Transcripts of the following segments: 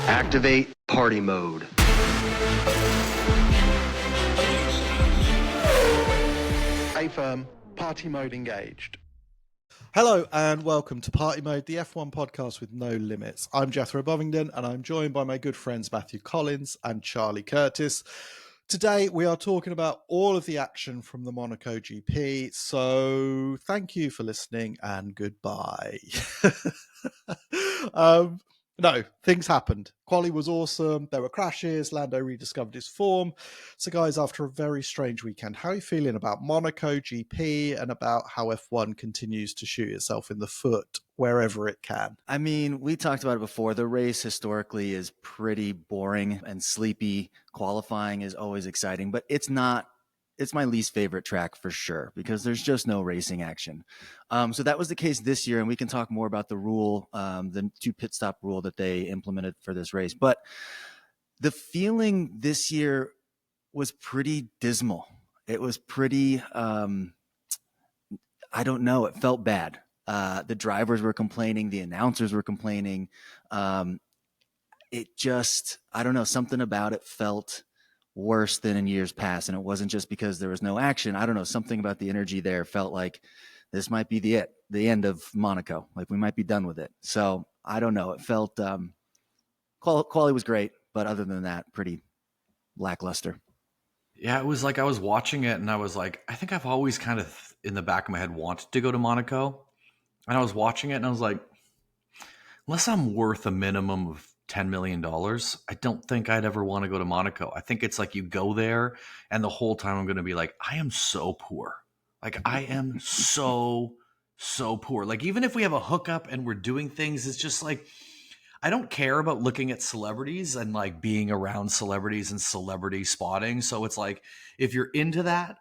Activate party mode. A-firm, party mode engaged. Hello and welcome to Party Mode, the F1 podcast with no limits. I'm Jethro Bovingdon and I'm joined by my good friends Matthew Collins and Charlie Curtis. Today we are talking about all of the action from the Monaco GP, so thank you for listening and goodbye. No, things happened. Quali was awesome. There were crashes. Lando rediscovered his form. So, guys, after a very strange weekend, how are you feeling about Monaco GP and about how F1 continues to shoot itself in the foot wherever it can? I mean, we talked about it before. The race historically is pretty boring and sleepy. Qualifying is always exciting, but it's not. It's my least favorite track for sure because there's just no racing action. So that was the case this year, and we can talk more about the rule, the 2 pit stop rule that they implemented for this race. But the feeling this year was pretty dismal. It was pretty, I don't know, it felt bad. The drivers were complaining, the announcers were complaining. It just, I don't know, something about it felt worse than in years past. And it wasn't just because there was no action. I don't know, something about the energy there felt like this might be the end of Monaco. Like we might be done with it. So I don't know. It felt, quality was great, but other than that, pretty lackluster. Yeah, it was like I was watching it and I was like, I think I've always kind of in the back of my head wanted to go to Monaco. And I was watching it and I was like, unless I'm worth a minimum of $10 million, I don't think I'd ever want to go to Monaco. I think it's like you go there and the whole time I'm going to be like, I am so poor. Like I am so poor. Like even if we have a hookup and we're doing things, it's just like, I don't care about looking at celebrities and like being around celebrities and celebrity spotting. So it's like, if you're into that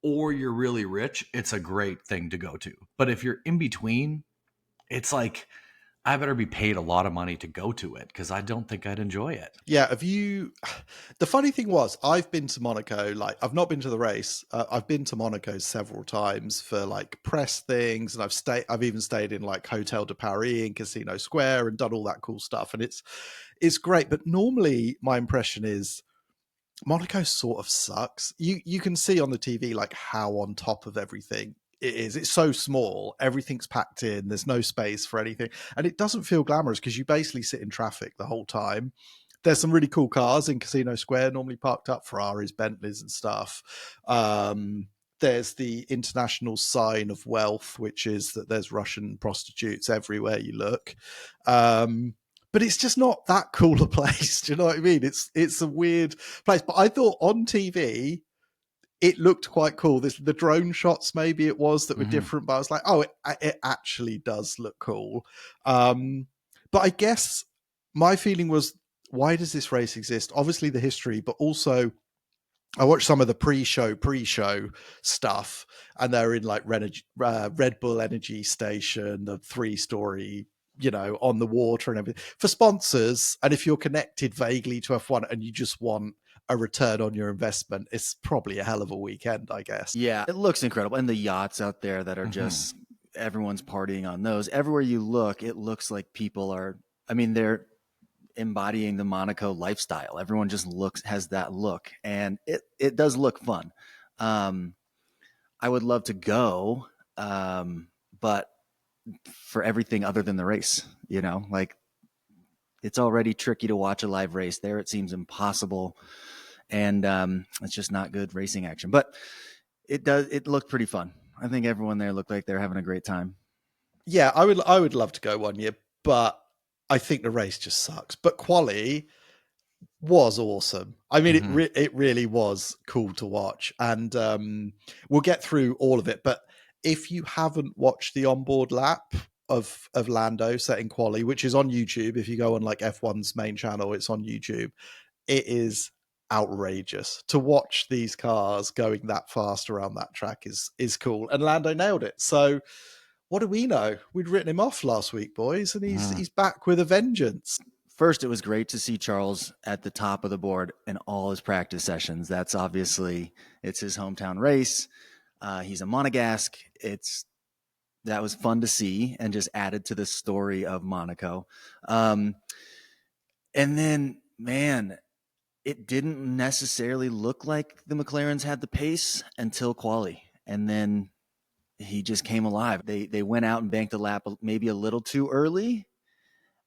or you're really rich, it's a great thing to go to. But if you're in between, it's like, I better be paid a lot of money to go to it because I don't think I'd enjoy it. Yeah, the funny thing was, I've been to Monaco, like I've not been to the race. I've been to Monaco several times for like press things, and I've even stayed in like Hotel de Paris in Casino Square and done all that cool stuff. And it's great. But normally my impression is Monaco sort of sucks. You can see on the TV like how on top of everything it is. It's so small, everything's packed in, there's no space for anything, and it doesn't feel glamorous because you basically sit in traffic the whole time. There's some really cool cars in Casino Square normally parked up, Ferraris, Bentleys and stuff. There's the international sign of wealth, which is that there's Russian prostitutes everywhere you look. But it's just not that cool a place. Do you know what I mean? It's a weird place. But I thought on TV it looked quite cool. The drone shots, maybe it was, that were different, but I was like, oh, it actually does look cool. But I guess my feeling was, why does this race exist? Obviously the history, but also I watched some of the pre-show stuff, and they're in like Red Bull Energy Station, the 3-story, on the water and everything for sponsors. And if you're connected vaguely to F1 and you just want a return on your investment, it's probably a hell of a weekend, I guess. Yeah, it looks incredible. And the yachts out there that are just, everyone's partying on those. Everywhere you look, it looks like people are, I mean, they're embodying the Monaco lifestyle. Everyone just has that look, and it does look fun. I would love to go, but for everything other than the race, like it's already tricky to watch a live race there. It seems impossible. And it's just not good racing action, but it looked pretty fun. I think everyone there looked like they're having a great time. Yeah, I would love to go one year, but I think the race just sucks. But quali was awesome. I mean, it really was cool to watch, and we'll get through all of it. But if you haven't watched the onboard lap of Lando setting quali, which is on YouTube, if you go on like F1's main channel, it's on YouTube. It is outrageous to watch these cars going that fast around that track is cool, and Lando nailed it. So what do we know? We'd written him off last week, boys, and he's back with a vengeance. First, it was great to see Charles at the top of the board in all his practice sessions. That's obviously, it's his hometown race. He's a Monegasque. It's that was fun to see and just added to the story of Monaco. And then, man, it didn't necessarily look like the McLarens had the pace until quali. And then he just came alive. They went out and banked a lap maybe a little too early,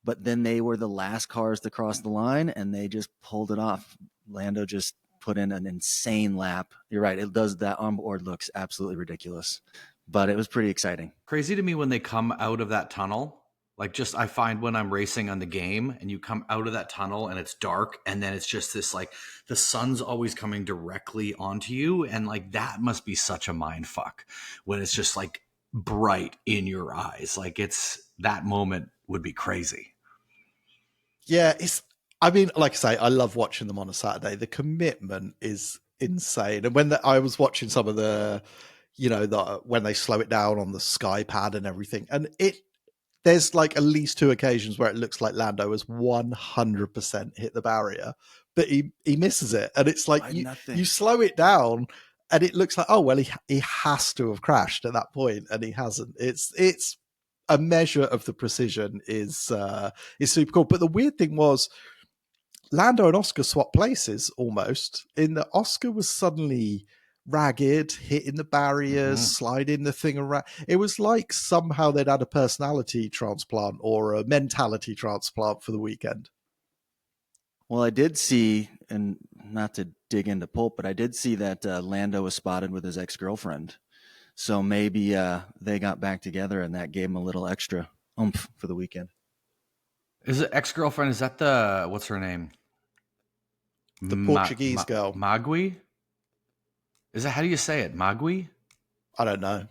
but then they were the last cars to cross the line and they just pulled it off. Lando just put in an insane lap. You're right. It does. That onboard looks absolutely ridiculous, but it was pretty exciting. Crazy to me when they come out of that tunnel. Like, just I find when I'm racing on the game and you come out of that tunnel and it's dark and then it's just this, like, the sun's always coming directly onto you. And like, that must be such a mind fuck when it's just like bright in your eyes. Like, it's that moment would be crazy. Yeah, I mean, like I say, I love watching them on a Saturday. The commitment is insane. And when I was watching some of the, when they slow it down on the sky pad and everything, and there's like at least 2 occasions where it looks like Lando has 100% hit the barrier, but he misses it. And it's like you slow it down and it looks like, oh, well, he has to have crashed at that point, and he hasn't. It's a measure of the precision is super cool. But the weird thing was Lando and Oscar swapped places almost. In that Oscar was suddenly ragged, hitting the barriers, sliding the thing around. It was like somehow they'd had a personality transplant or a mentality transplant for the weekend. Well, I did see, and not to dig into pulp, but I did see that Lando was spotted with his ex-girlfriend. So maybe they got back together and that gave him a little extra oomph for the weekend. Is it ex-girlfriend? Is that what's her name? The Portuguese girl. Magui? Is that, how do you say it? Magui? I don't know.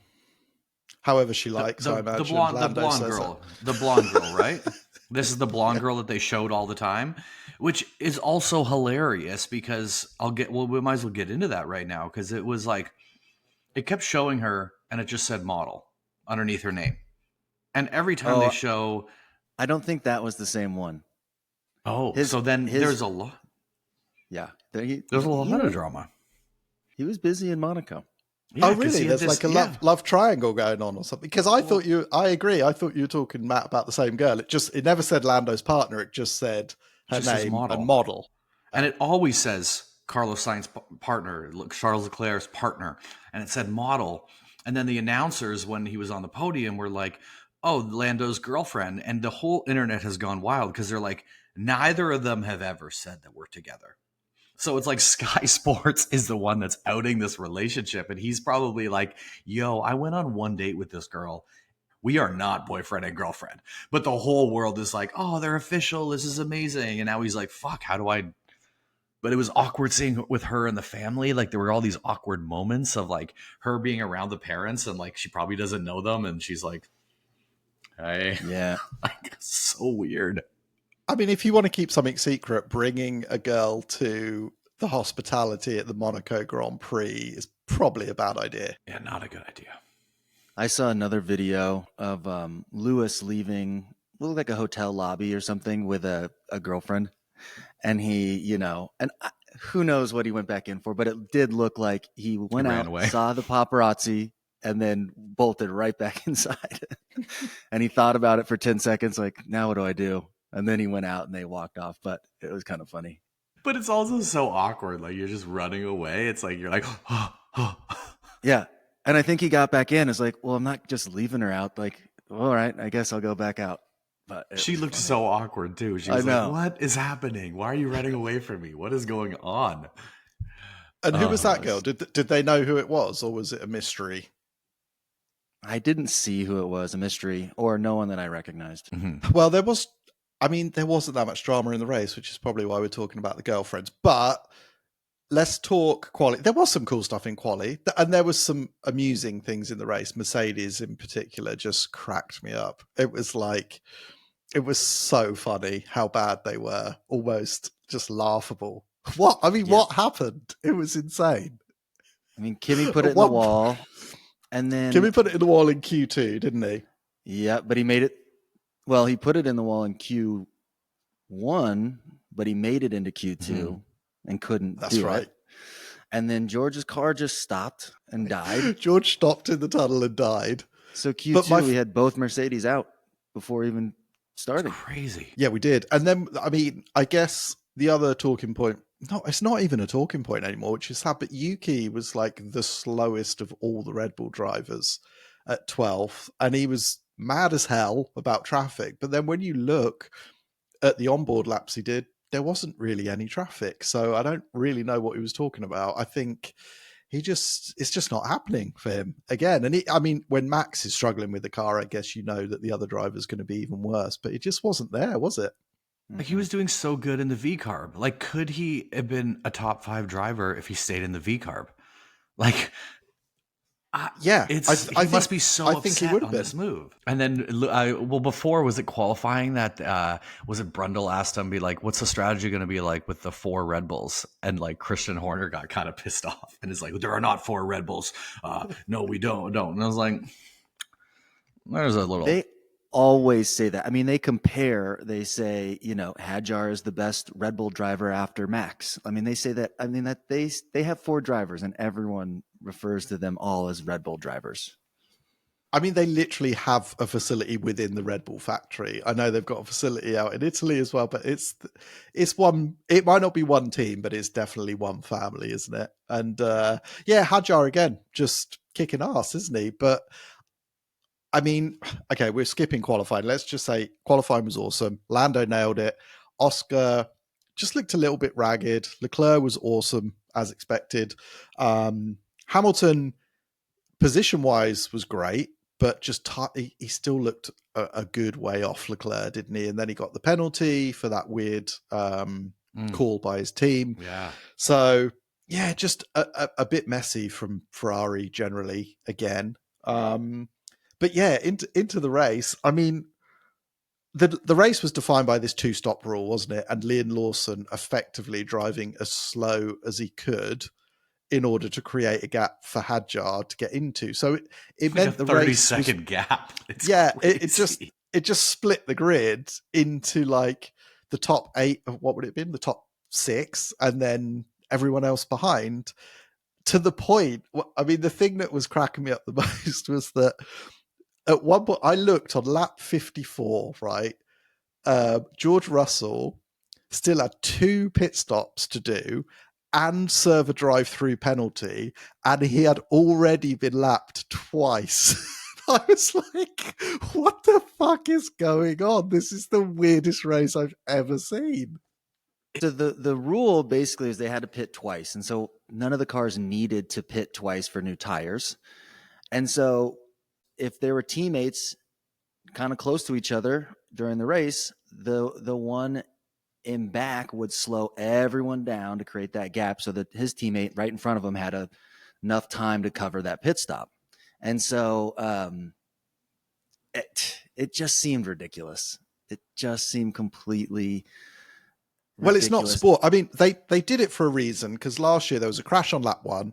However she likes, I imagine. The blonde girl. The blonde girl, right? This is the blonde girl that they showed all the time, which is also hilarious because we might as well get into that right now, because it was like, it kept showing her and it just said model underneath her name. And every time they show... I don't think that was the same one. Oh, so then there's a lot. Yeah. There's a lot of drama. He was busy in Monaco. Yeah, oh, really? There's like a love triangle going on or something. Because I agree. I thought you were talking, Matt, about the same girl. It never said Lando's partner. It just said her name and model. And it always says Carlos Sainz's partner, Charles Leclerc's partner. And it said model. And then the announcers, when he was on the podium, were like, oh, Lando's girlfriend. And the whole internet has gone wild because they're like, neither of them have ever said that we're together. So it's like Sky Sports is the one that's outing this relationship. And he's probably like, yo, I went on one date with this girl. We are not boyfriend and girlfriend. But the whole world is like, oh, they're official. This is amazing. And now he's like, fuck, how do I... But it was awkward seeing with her and the family. Like, there were all these awkward moments of like her being around the parents and like she probably doesn't know them. And she's like, hey. Yeah. Like, so weird. I mean, if you want to keep something secret, bringing a girl to the hospitality at the Monaco Grand Prix is probably a bad idea. Yeah, not a good idea. I saw another video of Lewis leaving, looked like a hotel lobby or something with a girlfriend. And he, who knows what he went back in for, but it did look like he went out, away. Saw the paparazzi, and then bolted right back inside. And he thought about it for 10 seconds, like, now what do I do? And then he went out and they walked off, but it was kind of funny. But it's also so awkward. Like, you're just running away. It's like, you're like, yeah. And I think he got back in. It's like, well, I'm not just leaving her out. Like, all right, I guess I'll go back out. But she looked so awkward too. She was like, what is happening? Why are you running away from me? What is going on? And who was that girl? Did they know who it was, or was it a mystery? I didn't see who it was, a mystery, or no one that I recognized. Mm-hmm. Well, there wasn't that much drama in the race, which is probably why we're talking about the girlfriends. But let's talk quali. There was some cool stuff in quali, and there was some amusing things in the race. Mercedes in particular just cracked me up. It was so funny how bad they were, almost just laughable. What happened? It was insane. I mean, Kimi put it in the wall, and then Kimi put it in the wall in Q2, didn't he? Yeah, but he made it. Well, he put it in the wall in Q1, but he made it into Q2 and couldn't do it. And then George's car just stopped and died. George stopped in the tunnel and died. So But Q2, we had both Mercedes out before even starting. Crazy. Yeah, we did. And then, I mean, I guess the other talking point, no, it's not even a talking point anymore, which is sad, but Yuki was like the slowest of all the Red Bull drivers at 12th, and he was mad as hell about traffic. But then when you look at the onboard laps he did, there wasn't really any traffic. So I don't really know what he was talking about. I think it's just not happening for him again. And I mean, when Max is struggling with the car, I guess you know that the other driver's going to be even worse, but it just wasn't there, was it? Like, he was doing so good in the V carb. Like, could he have been a top 5 driver if he stayed in the V carb? Like, Yeah, he think, must be so I think upset he would have on been. this move. And then, well, before, was it qualifying that was it Brundle asked him, be like, "What's the strategy going to be like with the 4 Red Bulls?" And like Christian Horner got kind of pissed off and is like, "There are not 4 Red Bulls. No, we don't." And I was like, "There's a little." They always say that. I mean, they compare. They say, Hadjar is the best Red Bull driver after Max. I mean, they say that. I mean, that they have 4 drivers, and everyone refers to them all as Red Bull drivers. I mean, they literally have a facility within the Red Bull factory. I know they've got a facility out in Italy as well, but it's one. It might not be one team, but it's definitely one family, isn't it? And yeah, Hadjar again, just kicking ass, isn't he? But I mean, okay, we're skipping qualifying. Let's just say qualifying was awesome. Lando nailed it. Oscar just looked a little bit ragged. Leclerc was awesome as expected. Hamilton, position-wise, was great, but just he still looked a good way off Leclerc, didn't he? And then he got the penalty for that weird call by his team. Yeah. So yeah, just a bit messy from Ferrari generally again. But yeah, into the race. I mean, the race was defined by this 2-stop rule, wasn't it? And Liam Lawson effectively driving as slow as he could in order to create a gap for Hadjar to get into. So it meant a the 30-second gap. It just split the grid into like the top 8 of what would it have been? The top 6, and then everyone else behind. To the point, I mean, the thing that was cracking me up the most was that at one point I looked on lap 54, right? George Russell still had 2 pit stops to do and serve a drive-through penalty, and he had already been lapped twice. I was like, what the fuck is going on? This is the weirdest race I've ever seen. So the rule basically is they had to pit twice. And so none of the cars needed to pit twice for new tires. And so if there were teammates kind of close to each other during the race, the one in back would slow everyone down to create that gap so that his teammate right in front of him had enough time to cover that pit stop. And so it just seemed ridiculous. It just seemed completely ridiculous. Well, it's not sport. I mean, they did it for a reason, because last year there was a crash on lap 1,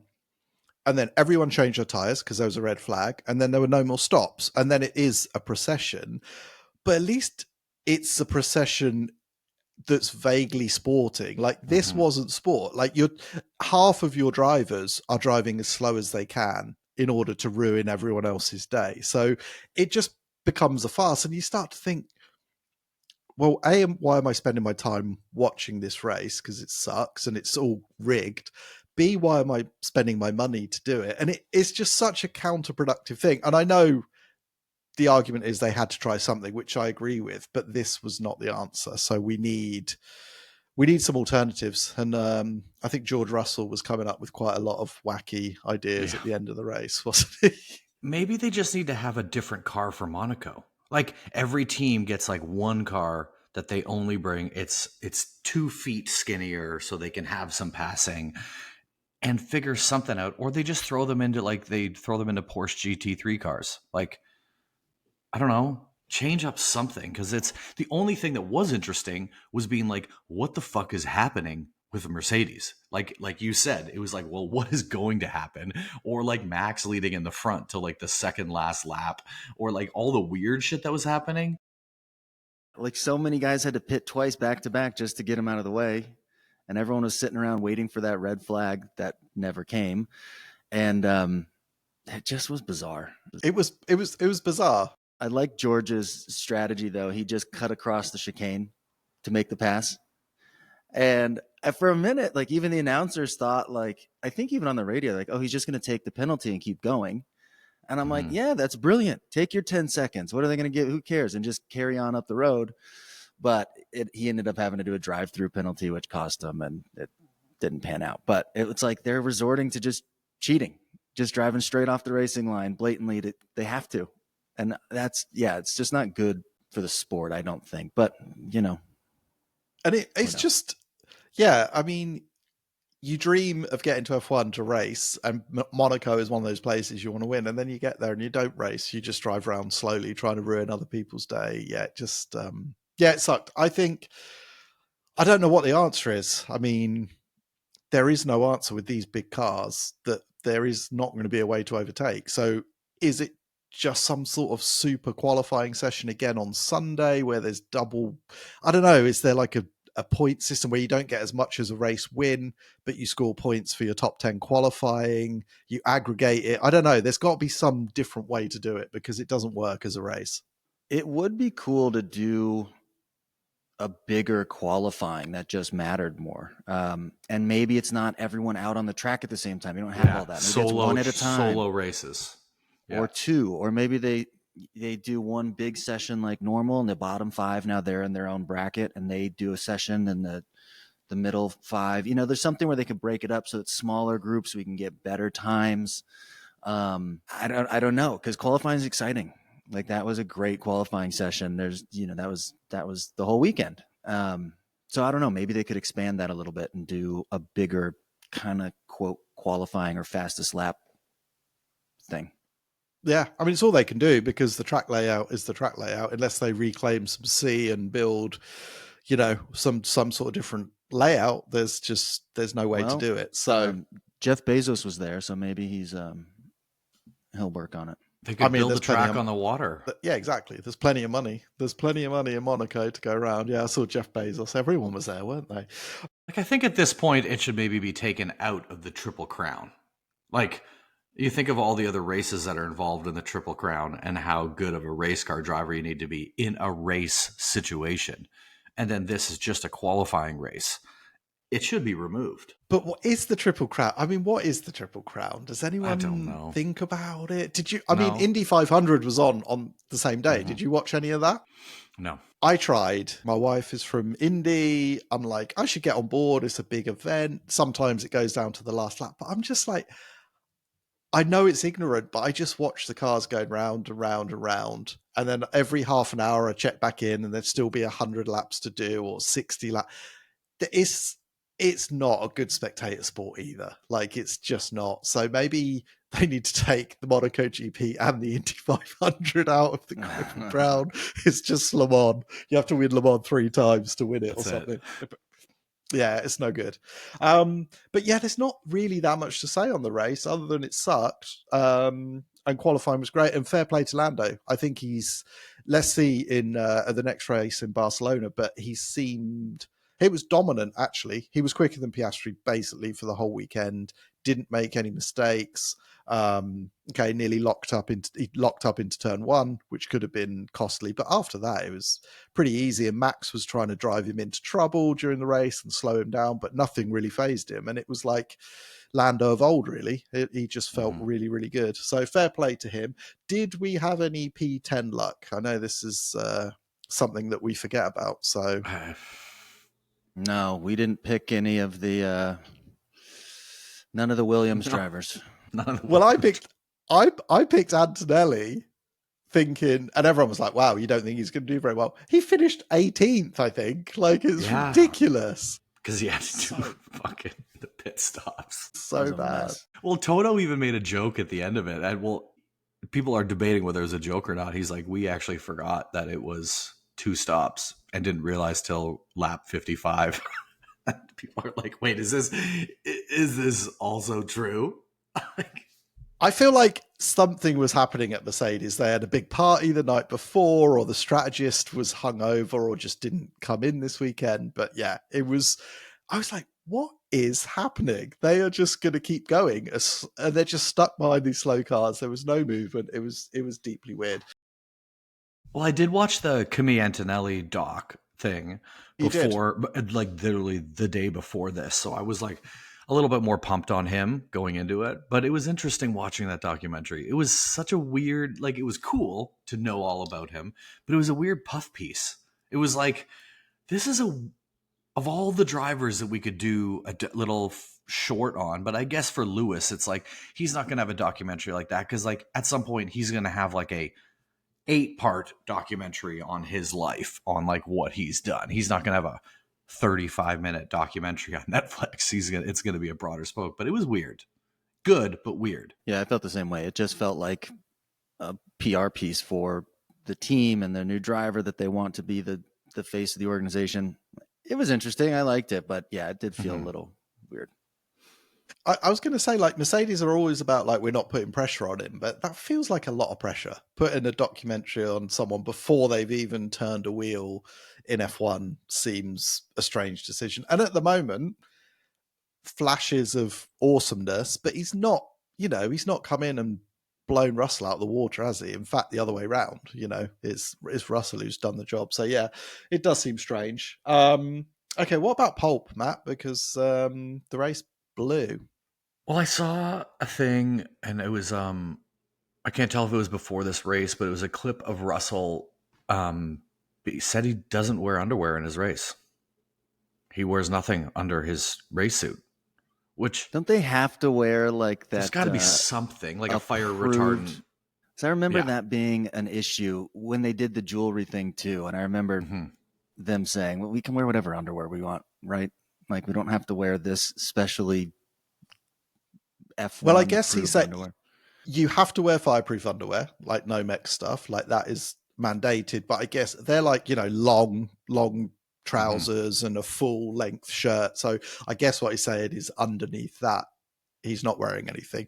and then everyone changed their tires because there was a red flag, and then there were no more stops, and then it is a procession. But at least it's a procession that's vaguely sporting. Like, this wasn't sport. Like, half of your drivers are driving as slow as they can in order to ruin everyone else's day. So it just becomes a farce, and you start to think, well, A, why am I spending my time watching this race? Because it sucks and it's all rigged. B, why am I spending my money to do it? And it's just such a counterproductive thing. And I know the argument is they had to try something, which I agree with, but this was not the answer. So we need some alternatives. And I think George Russell was coming up with quite a lot of wacky ideas at the end of the race, wasn't he? Maybe they just need to have a different car for Monaco. Like, every team gets like one car that they only bring. It's 2 feet skinnier so they can have some passing, and figure something out. Or they just throw them into Porsche GT3 cars. Like, I don't know, change up something, because it's the only thing that was interesting was being like, what the fuck is happening with Mercedes? Like you said, it was like, well, what is going to happen? Or like Max leading in the front to like the second last lap, or like all the weird shit that was happening. Like, so many guys had to pit twice back to back just to get him out of the way. And everyone was sitting around waiting for that red flag that never came. And it just was bizarre. It was bizarre. I like George's strategy though. He just cut across the chicane to make the pass. And for a minute, like even the announcers thought, like, I think even on the radio, like, oh, he's just going to take the penalty and keep going. And I'm like, yeah, that's brilliant. Take your 10 seconds. What are they going to give? Who cares? And just carry on up the road. But he ended up having to do a drive-through penalty, which cost him, and it didn't pan out. But it's like they're resorting to just cheating, just driving straight off the racing line blatantly. They have to. And that's, it's just not good for the sport, I don't think. But, And it's just, I mean, you dream of getting to F1 to race, and Monaco is one of those places you want to win, and then you get there and you don't race. You just drive around slowly trying to ruin other people's day. Yeah, it just, it sucked. I don't know what the answer is. I mean, there is no answer with these big cars, that there is not going to be a way to overtake. So is it just some sort of super qualifying session again on Sunday where there's double, I don't know, is there like a point system where you don't get as much as a race win, but you score points for your top 10 qualifying, you aggregate it? I don't know. There's got to be some different way to do it, because it doesn't work as a race. it would be cool to do a bigger qualifying that just mattered more. And maybe it's not everyone out on the track at the same time. You don't have all that. Maybe it's one at a time. Solo races. Or two, or maybe they do one big session like normal, and the bottom five, now they're in their own bracket, and they do a session in the middle five. There's something where they could break it up so it's smaller groups, so we can get better times. I don't know, because qualifying is exciting. Like, that was a great qualifying session. There's, that was the whole weekend. So I don't know, maybe they could expand that a little bit and do a bigger kind of quote qualifying or fastest lap thing. Yeah, I mean, it's all they can do, because the track layout is the track layout, unless they reclaim some C and build, some sort of different layout. There's no way to do it. So Jeff Bezos was there, so maybe he'll work on it. They could build a track on the water. Yeah, exactly. There's plenty of money. There's plenty of money in Monaco to go around. Yeah, I saw Jeff Bezos. Everyone was there, weren't they? Like, I think at this point, it should maybe be taken out of the Triple Crown. Like, you think of all the other races that are involved in the Triple Crown and how good of a race car driver you need to be in a race situation. And then this is just a qualifying race. It should be removed. But what is the Triple Crown? I mean, what is the Triple Crown? Does anyone think about it? Did you? I mean, Indy 500 was on the same day. Mm-hmm. Did you watch any of that? No. I tried. My wife is from Indy. I'm like, I should get on board. It's a big event. Sometimes it goes down to the last lap. But I'm just like, I know it's ignorant, but I just watch the cars going round and round and round. And then every half an hour I check back in, and there'd still be 100 laps to do, or 60 laps. It's not a good spectator sport either. Like, it's just not. So maybe they need to take the Monaco GP and the Indy 500 out of the Crown. It's just Le Mans. You have to win Le Mans 3 times to win it. That's or something. Yeah, it's no good. But yeah, there's not really that much to say on the race other than it sucked. And qualifying was great, and fair play to Lando. I think let's see in the next race in Barcelona, but he was dominant, actually. He was quicker than Piastri basically for the whole weekend. Didn't make any mistakes. Nearly locked up into turn 1, which could have been costly. But after that, it was pretty easy. And Max was trying to drive him into trouble during the race and slow him down, but nothing really fazed him. And it was like Lando of old, really. He just felt really, really good. So fair play to him. Did we have any P10 luck? I know this is something that we forget about. So... No, we didn't pick any of the none of the Williams drivers. Well, I picked Antonelli, thinking, and everyone was like, "Wow, you don't think he's going to do very well?" He finished 18th, I think. Like, it's ridiculous because he had to do fucking the pit stops. So bad. Well, Toto even made a joke at the end of it, and people are debating whether it was a joke or not. He's like, "We actually forgot that it was 2 stops." And didn't realize till lap 55. People are like, wait, is this also true? I feel like something was happening at Mercedes. They had a big party the night before, or the strategist was hungover or just didn't come in this weekend. But yeah, it was I was like, what is happening? They are just going to keep going, and they're just stuck behind these slow cars. There was no movement. It was deeply weird. Well, I did watch the Kimi Antonelli doc thing You did? before, like literally the day before this. So I was like a little bit more pumped on him going into it. But it was interesting watching that documentary. It was such a weird, like, it was cool to know all about him, but it was a weird puff piece. It was like, this is of all the drivers that we could do a little short on, but I guess for Lewis, it's like, he's not going to have a documentary like that. Cause like at some point he's going to have like a 8-part documentary on his life, on like what he's done. He's not going to have a 35-minute documentary on Netflix. It's going to be a broader scope, but it was weird. Good, but weird. Yeah, I felt the same way. It just felt like a PR piece for the team and their new driver that they want to be the face of the organization. It was interesting. I liked it, but yeah, it did feel a little weird. I was going to say, like, Mercedes are always about, like, we're not putting pressure on him, but that feels like a lot of pressure. Putting a documentary on someone before they've even turned a wheel in F1 seems a strange decision. And at the moment, flashes of awesomeness, but he's not come in and blown Russell out of the water, has he? In fact, the other way around, it's Russell who's done the job. So yeah, it does seem strange. Okay, what about Pulp, Matt? Because the race blew. Well, I saw a thing, and it was I can't tell if it was before this race, but it was a clip of Russell. He said he doesn't wear underwear in his race. He wears nothing under his race suit. Which, don't they have to wear like that? There's got to be something like a fire retardant. So I remember that being an issue when they did the jewelry thing too, and I remember them saying, "Well, we can wear whatever underwear we want, right? Like we don't have to wear this specially F1." Well, I guess he said underwear. You have to wear fireproof underwear, like Nomex stuff, like that is mandated. But I guess they're like long trousers and a full length shirt. So I guess what he's saying is underneath that, he's not wearing anything.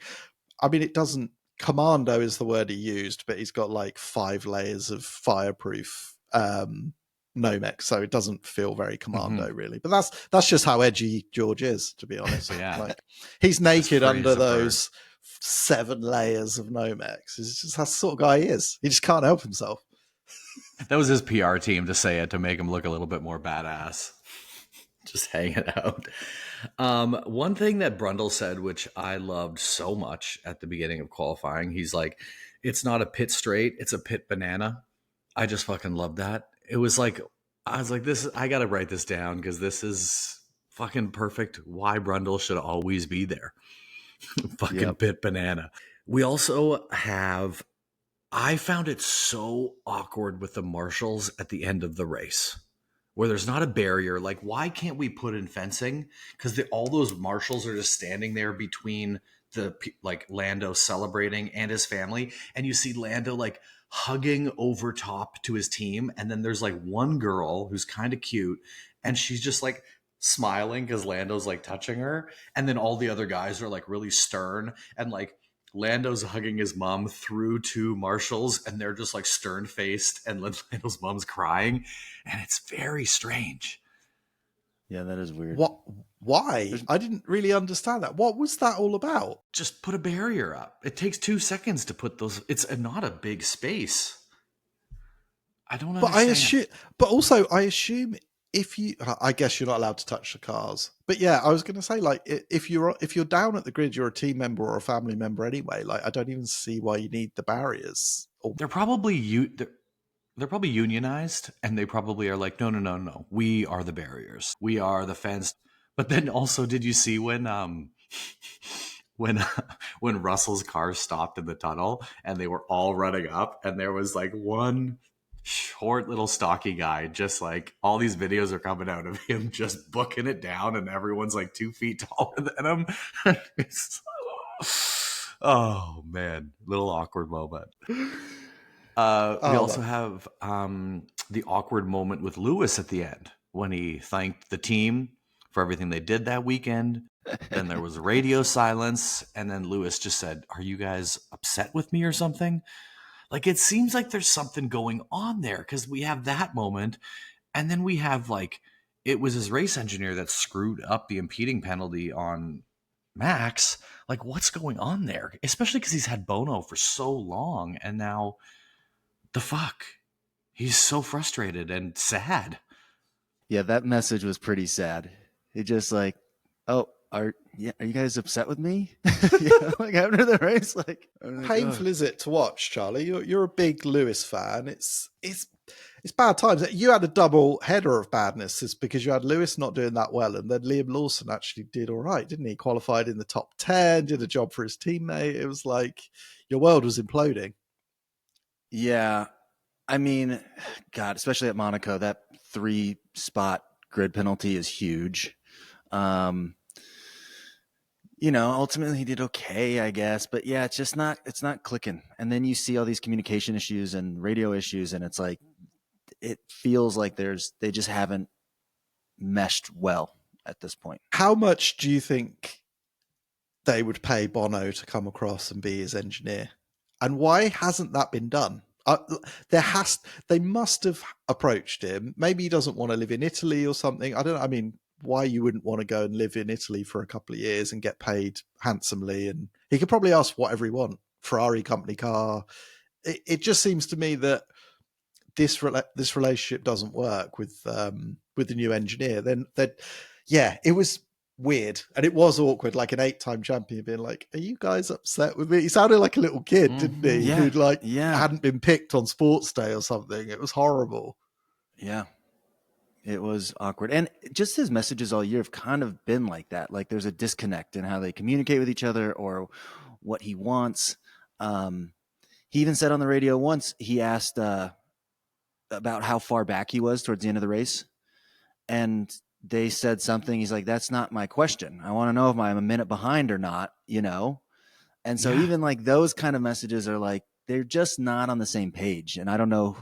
I mean, it doesn't, commando is the word he used, but he's got like 5 layers of fireproof Nomex. So it doesn't feel very commando really, but that's just how edgy George is, to be honest. Yeah. Like he's naked under those 7 layers of Nomex. It's just that sort of guy he is. He just can't help himself. That was his PR team to say it, to make him look a little bit more badass. Just hanging out. One thing that Brundle said, which I loved so much at the beginning of qualifying, he's like, it's not a pit straight, it's a pit banana. I just fucking loved that. It was like, I was like, I got to write this down because this is fucking perfect. Why Brundle should always be there. Fucking pit banana. We also have, I found it so awkward with the marshals at the end of the race where there's not a barrier. Like, why can't we put in fencing? Because all those marshals are just standing there between like Lando celebrating and his family. And you see Lando like hugging over top to his team. And then there's like one girl who's kind of cute and she's just like smiling because Lando's like touching her. And then all the other guys are like really stern and like, Lando's hugging his mom through 2 marshals and they're just like stern faced and Lando's mom's crying. And it's very strange. Yeah, that is weird. What? Why? I didn't really understand that. What was that all about? Just put a barrier up. It takes 2 seconds to put those. It's not a big space. I don't understand. But I assume I guess you're not allowed to touch the cars. But yeah, I was going to say, like, if you're down at the grid, you're a team member or a family member anyway. Like, I don't even see why you need the barriers. They're probably they're probably unionized, and they probably are like, no. We are the barriers. We are the fence. But then also, did you see when when Russell's car stopped in the tunnel and they were all running up, and there was like one short little stocky guy, just like all these videos are coming out of him just booking it down and everyone's like 2 feet taller than him. Oh man, little awkward moment. We also have the awkward moment with Lewis at the end when he thanked the team for everything they did that weekend. Then there was radio silence, and then Lewis just said, "Are you guys upset with me or something?" Like, it seems like there's something going on there because we have that moment, and then we have like it was his race engineer that screwed up the impeding penalty on Max. Like, what's going on there? Especially because he's had Bono for so long, and now the fuck? He's so frustrated and sad. Yeah, that message was pretty sad. He just like, oh, are you guys upset with me? Like after the race, like Painful is it to watch, Charlie? You're a big Lewis fan. It's bad times. You had a double header of badness. It's because you had Lewis not doing that well, and then Liam Lawson actually did all right, didn't he? Qualified in the top 10, did a job for his teammate. It was like your world was imploding. Yeah. I mean, God, especially at Monaco, that 3-spot grid penalty is huge. Ultimately he did okay, I guess, but yeah, it's not clicking. And then you see all these communication issues and radio issues, and it's like, it feels like they just haven't meshed well at this point. How How much do you think they would pay Bono to come across and be his engineer? And why hasn't that been done? They must have approached him. Maybe he doesn't want to live in Italy or something. I don't know. I mean, why you wouldn't want to go and live in Italy for a couple of years and get paid handsomely? And he could probably ask whatever he wants. Ferrari company car. It just seems to me that this relationship doesn't work with the new engineer. Then yeah, it was weird, and it was awkward, like an 8-time champion being like, are you guys upset with me? He sounded like a little kid, didn't he? Yeah. Who'd Yeah. hadn't been picked on sports day or something. It was horrible. Yeah. It was awkward. And just his messages all year have kind of been like that. Like there's a disconnect in how they communicate with each other or what he wants. He even said on the radio once, he asked about how far back he was towards the end of the race. And they said something. He's like, that's not my question. I want to know if I'm a minute behind or not, And so even like those kind of messages are like, they're just not on the same page. And I don't know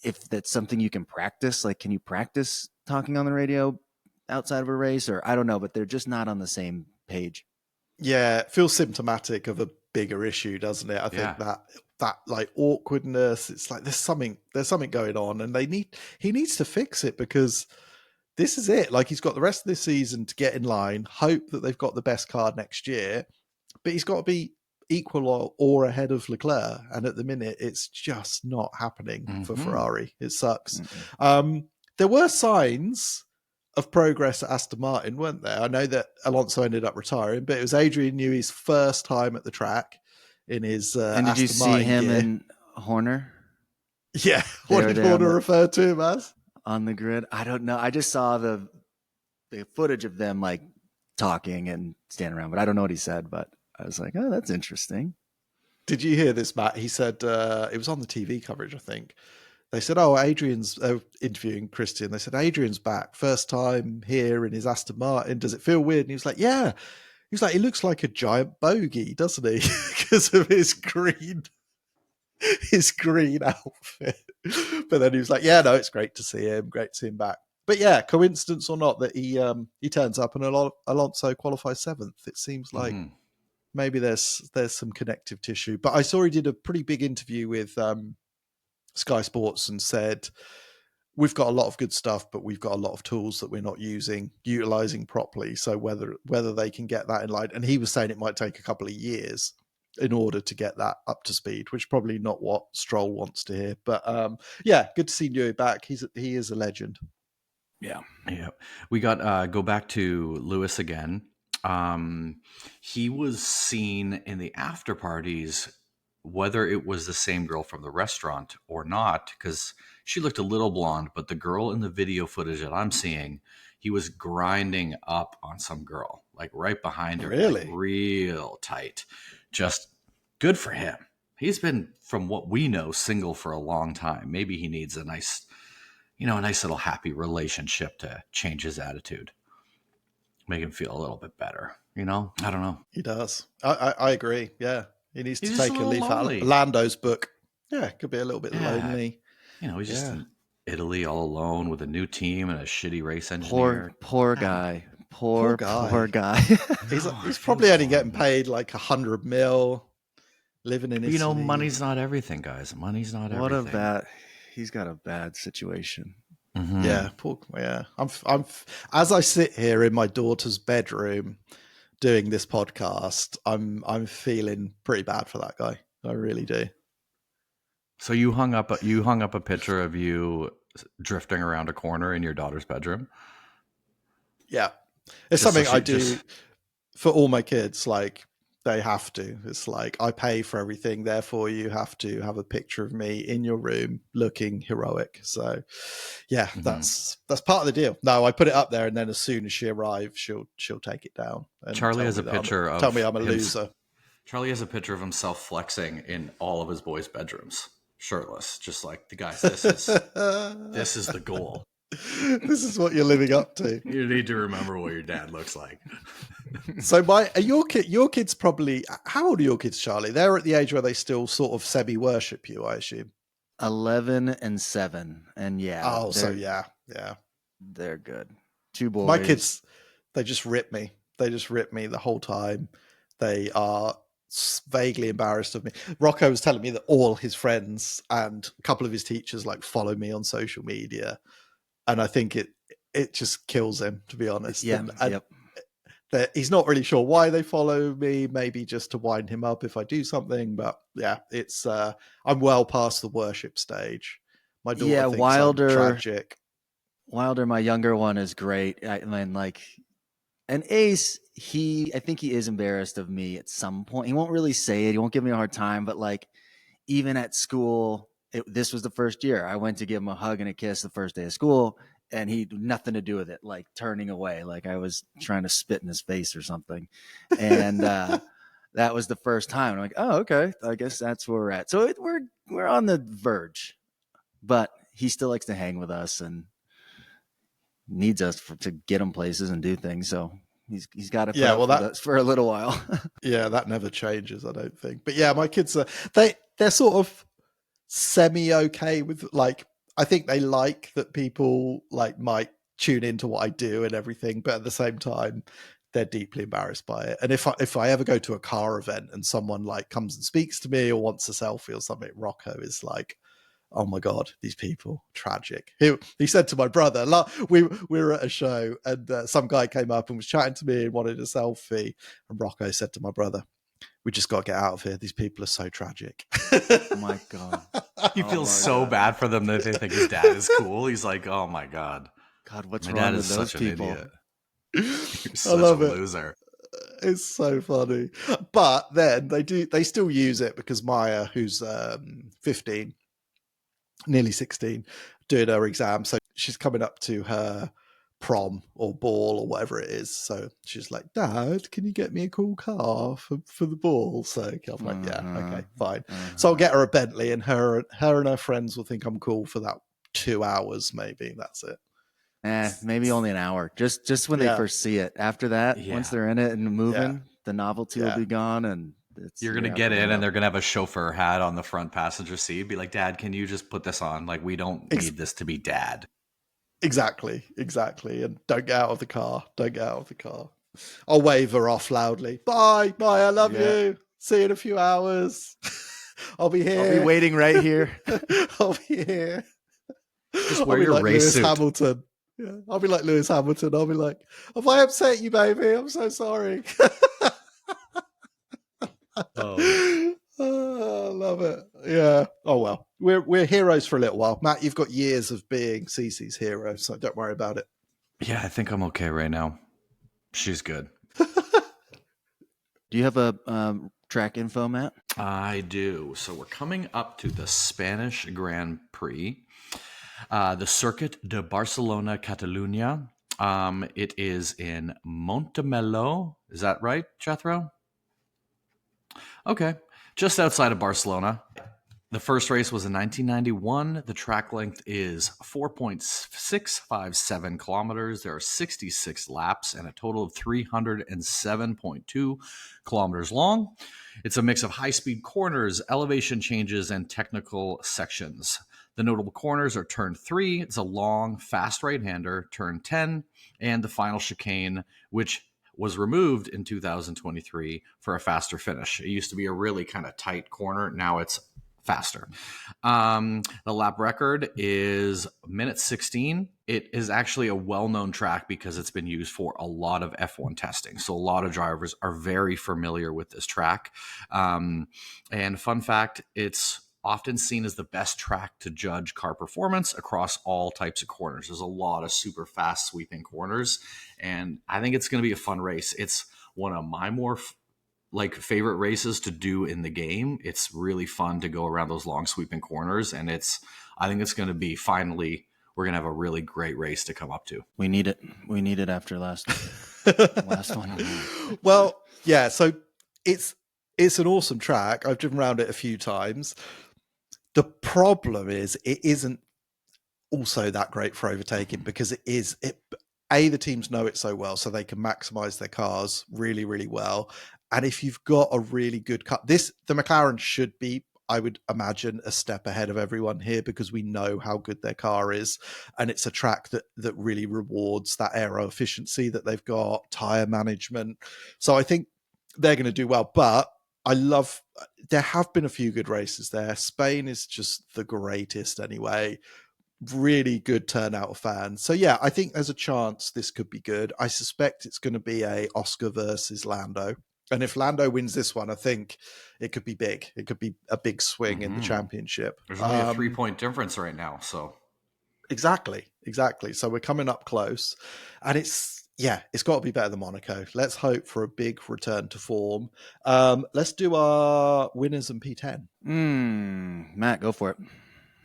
if that's something you can practice. Like, can you practice talking on the radio outside of a race? Or I don't know, but they're just not on the same page. Yeah, it feels symptomatic of a bigger issue, doesn't it? I think that like awkwardness, it's like there's something going on, and he needs to fix it, because this is it. Like, he's got the rest of this season to get in line, hope that they've got the best car next year, but he's got to be equal or ahead of Leclerc. And at the minute, it's just not happening for Ferrari. It sucks. There were signs of progress at Aston Martin, weren't there? I know that Alonso ended up retiring, but it was Adrian Newey's first time at the track in his and did Aston you see Martin him gear. and Horner? Yeah, what did Horner refer to him as? On the grid? I don't know. I just saw the footage of them like talking and standing around, but I don't know what he said, but I was like, oh, that's interesting. Did you hear this, Matt? He said, it was on the TV coverage, I think. They said, oh, Adrian's interviewing Christian. They said, Adrian's back. First time here in his Aston Martin. Does it feel weird? And he was like, yeah. He was like, he looks like a giant bogey, doesn't he? Because of his green outfit. But then he was like, yeah, no, it's great to see him. Great to see him back. But yeah, coincidence or not that he turns up and Alonso qualifies 7th. It seems like maybe there's some connective tissue. But I saw he did a pretty big interview with Sky Sports and said, we've got a lot of good stuff, but we've got a lot of tools that we're not utilizing properly. So whether they can get that in line, and he was saying it might take a couple of years in order to get that up to speed, which is probably not what Stroll wants to hear. But yeah, good to see Newey back. He is a legend. Yeah. We got go back to Lewis again. He was seen in the after parties, whether it was the same girl from the restaurant or not, because she looked a little blonde, but the girl in the video footage that I'm seeing, he was grinding up on some girl, like right behind her, Really? like real tight. Just good for him. He's been, from what we know, single for a long time. Maybe he needs a nice little happy relationship to change his attitude, make him feel a little bit better. I don't know. He does. I agree. Yeah. He needs to He's take just a leaf out lonely. of Lando's book. Yeah, could be a little bit Yeah. lonely. He's just in Italy all alone with a new team and a shitty race engineer. Poor guy. Poor guy. He's probably only getting paid like 100 mil, living in Italy. Money's not everything, guys. Money's not everything. He's got a bad situation. Yeah, poor, yeah. As I sit here in my daughter's bedroom doing this podcast, I'm feeling pretty bad for that guy. I really do. So you hung up a picture of you drifting around a corner in your daughter's bedroom. Yeah, it's Just so something I she- do just- for all my kids. Like, they have to. It's like, I pay for everything, therefore you have to have a picture of me in your room looking heroic. So yeah, that's part of the deal. No, I put it up there, and then as soon as she arrives, she'll take it down and Charlie tell has me a that picture of tell me I'm a him- loser. Charlie has a picture of himself flexing in all of his boys' bedrooms, shirtless, just like the guys. This is the goal. This is what you're living up to. You need to remember what your dad looks like. So your kids probably, how old are your kids, Charlie? They're at the age where they still sort of semi-worship you, I assume. 11 and 7. And yeah. Oh, so they're- yeah. They're good. 2 boys. My kids, they just rip me. They just rip me the whole time. They are vaguely embarrassed of me. Rocco was telling me that all his friends and a couple of his teachers like follow me on social media, and I think it just kills him, to be honest. Yeah. And Yep. that he's not really sure why they follow me, maybe just to wind him up if I do something. But yeah, it's I'm well past the worship stage. My daughter Yeah, thinks Wilder- I'm tragic. Wilder, my younger one, is great. And Ace, I think he is embarrassed of me at some point. He won't really say it. He won't give me a hard time. But like, even at school, this was the first year I went to give him a hug and a kiss the first day of school, and he had nothing to do with it, like turning away, like I was trying to spit in his face or something. And that was the first time. I'm like, oh, okay, I guess that's where we're at. So we're on the verge, but he still likes to hang with us and needs us to get him places and do things. So he's got to put up with us for a little while. Yeah, that never changes, I don't think. But yeah, my kids are they're sort of semi okay with, like, I think they like that people like might tune into what I do and everything, but at the same time they're deeply embarrassed by it. And if I ever go to a car event and someone like comes and speaks to me or wants a selfie or something, Rocco is like, oh my God, these people, tragic. He said to my brother, we were at a show and some guy came up and was chatting to me and wanted a selfie. And Rocco said to my brother, we just got to get out of here. These people are so tragic. Oh my God. He feels so bad for them that they think his dad is cool. He's like, oh my God. God, what's My wrong dad with is those such an people? idiot. You're such I love a it. loser. It's so funny. But then they still use it because Maya, who's 15, nearly 16, doing her exam. So she's coming up to her prom or ball or whatever it is. So she's like, Dad, can you get me a cool car for the ball? So I'm like, yeah, okay, fine. So I'll get her a Bentley, and her and her friends will think I'm cool for that 2 hours, maybe. That's it. Maybe only an hour. Just when they first see it. After that, once they're in it and moving, the novelty will be gone, and you're gonna get in, and they're gonna have a chauffeur hat on the front passenger seat. Be like, Dad, can you just put this on? Like, we don't need this to be Dad. Exactly. And don't get out of the car. I'll wave her off loudly. Bye, I love you. See you in a few hours. I'll be here. I'll be waiting right here. I'll be here. Just wear your race suit. Hamilton. Yeah, I'll be like Lewis Hamilton. I'll be like, have I upset you, baby? I'm so sorry. Oh. Oh, I love it. Yeah. Oh well, we're heroes for a little while. Matt, you've got years of being Cece's hero, so don't worry about it. Yeah, I think I'm okay right now. She's good. Do you have a track info, Matt? I do. So we're coming up to the Spanish Grand Prix, the Circuit de Barcelona Catalunya. It is in Montemelo. Is that right, Jethro? Okay. Just outside of Barcelona. The first race was in 1991. The track length is 4.657 kilometers. There are 66 laps and a total of 307.2 kilometers long. It's a mix of high-speed corners, elevation changes, and technical sections. The notable corners are turn 3. It's a long, fast right-hander, turn 10, and the final chicane, which was removed in 2023 for a faster finish. It used to be a really kind of tight corner. Now it's faster. The lap record is minute 16. It is actually a well-known track because it's been used for a lot of F1 testing. So a lot of drivers are very familiar with this track. And fun fact, it's often seen as the best track to judge car performance across all types of corners. There's a lot of super fast sweeping corners, and I think it's going to be a fun race. It's one of my more favorite races to do in the game. It's really fun to go around those long sweeping corners, and I think it's going to be finally, we're going to have a really great race to come up to. We need it. We need it after last one. Well, yeah, so it's an awesome track. I've driven around it a few times. The problem is it isn't also that great for overtaking because the teams know it so well, so they can maximize their cars really, really well. And if you've got a really good car, the McLaren should be, I would imagine, a step ahead of everyone here because we know how good their car is. And it's a track that really rewards that aero efficiency that they've got, tire management. So I think they're going to do well. But there have been a few good races there. Spain is just the greatest anyway. Really good turnout of fans. So yeah, I think there's a chance this could be good. I suspect it's going to be a Oscar versus Lando. And if Lando wins this one, I think it could be big. It could be a big swing in the championship. There's only a 3-point difference right now. So exactly. So we're coming up close, and it's got to be better than Monaco. Let's hope for a big return to form. Let's do our winners and P10. Matt, go for it.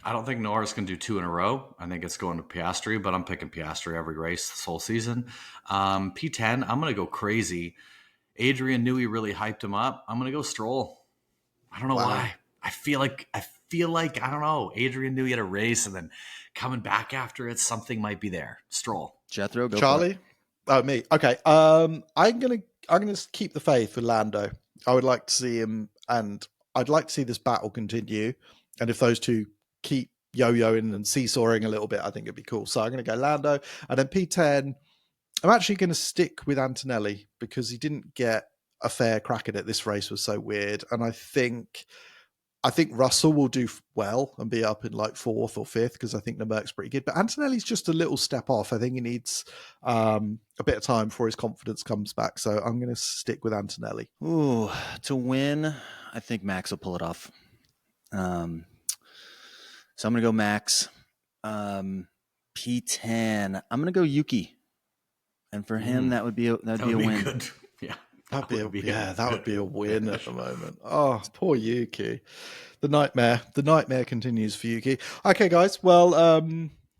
I don't think Norris can do 2 in a row. I think it's going to Piastri, but I'm picking Piastri every race this whole season. P10, I'm going to go crazy. Adrian Newey really hyped him up. I'm going to go Stroll. I don't know why. I feel like, I don't know. Adrian Newey had a race and then coming back after it, something might be there. Stroll. Jethro, go Charlie? for it. Oh, me. Okay. I'm gonna keep the faith with Lando. I would like to see him, and I'd like to see this battle continue. And if those two keep yo-yoing and seesawing a little bit, I think it'd be cool. So I'm going to go Lando, and then P10. I'm actually going to stick with Antonelli because he didn't get a fair crack at it. This race was so weird, and I think Russell will do well and be up in like 4th or 5th because I think the Merc's pretty good. But Antonelli's just a little step off. I think he needs a bit of time before his confidence comes back. So I'm going to stick with Antonelli. Ooh, to win, I think Max will pull it off. So I'm going to go Max. P10, I'm going to go Yuki. And for him, that would be a win. Good. Yeah. That would be a win at the moment. Oh, poor Yuki. The nightmare continues for Yuki. Okay, guys. Well,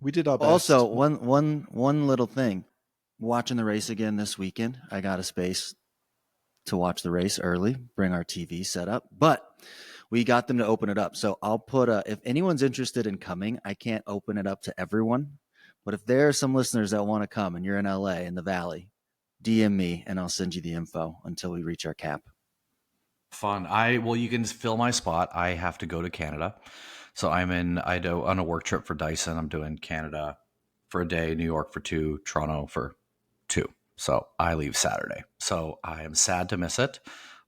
we did our best. Also, one little thing. Watching the race again this weekend, I got a space to watch the race early, bring our TV set up, but we got them to open it up. So I'll put if anyone's interested in coming, I can't open it up to everyone, but if there are some listeners that want to come and you're in LA, in the Valley, DM me and I'll send you the info until we reach our cap. Fun. You can fill my spot. I have to go to Canada. So I'm on a work trip for Dyson. I'm doing Canada for a day, New York for 2, Toronto for 2. So I leave Saturday. So I am sad to miss it,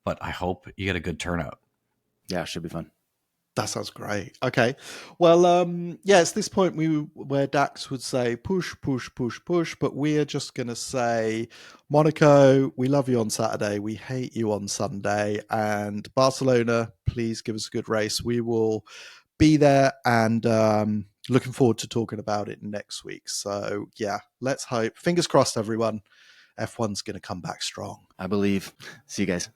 but I hope you get a good turnout. Yeah, it should be fun. That sounds great. Okay. Well, it's this point where Dax would say push, push, push, push, but we're just going to say, Monaco, we love you on Saturday. We hate you on Sunday. And Barcelona, please give us a good race. We will be there and looking forward to talking about it next week. So, yeah, let's hope. Fingers crossed, everyone. F1's going to come back strong. I believe. See you guys.